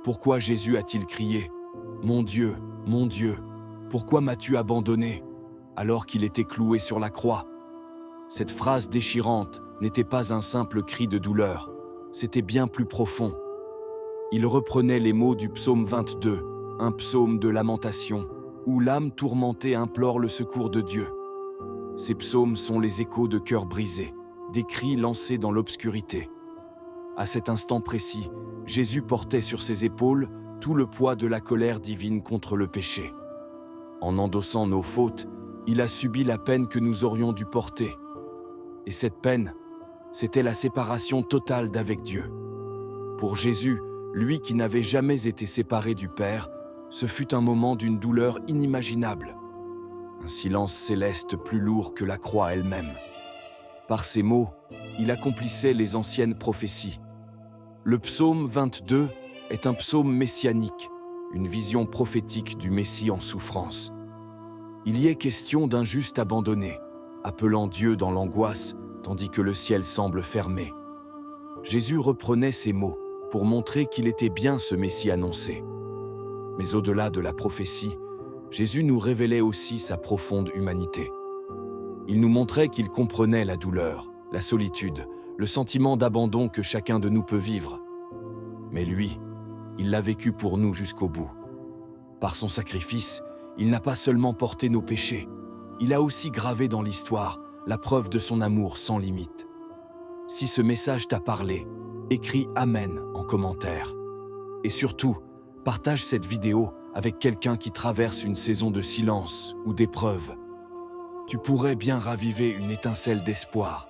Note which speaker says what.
Speaker 1: Pourquoi Jésus a-t-il crié « Mon Dieu, pourquoi m'as-tu abandonné ?» alors qu'il était cloué sur la croix? Cette phrase déchirante n'était pas un simple cri de douleur, c'était bien plus profond. Il reprenait les mots du psaume 22, un psaume de lamentation, où l'âme tourmentée implore le secours de Dieu. Ces psaumes sont les échos de cœurs brisés, des cris lancés dans l'obscurité. À cet instant précis, Jésus portait sur ses épaules tout le poids de la colère divine contre le péché. En endossant nos fautes, il a subi la peine que nous aurions dû porter. Et cette peine, c'était la séparation totale d'avec Dieu. Pour Jésus, lui qui n'avait jamais été séparé du Père, ce fut un moment d'une douleur inimaginable. Un silence céleste plus lourd que la croix elle-même. Par ces mots, il accomplissait les anciennes prophéties. Le psaume 22 est un psaume messianique, une vision prophétique du Messie en souffrance. Il y est question d'un juste abandonné, appelant Dieu dans l'angoisse, tandis que le ciel semble fermé. Jésus reprenait ces mots pour montrer qu'il était bien ce Messie annoncé. Mais au-delà de la prophétie, Jésus nous révélait aussi sa profonde humanité. Il nous montrait qu'il comprenait la douleur, la solitude, le sentiment d'abandon que chacun de nous peut vivre. Mais lui, il l'a vécu pour nous jusqu'au bout. Par son sacrifice, il n'a pas seulement porté nos péchés, il a aussi gravé dans l'histoire la preuve de son amour sans limite. Si ce message t'a parlé, écris Amen en commentaire. Et surtout, partage cette vidéo avec quelqu'un qui traverse une saison de silence ou d'épreuve. Tu pourrais bien raviver une étincelle d'espoir.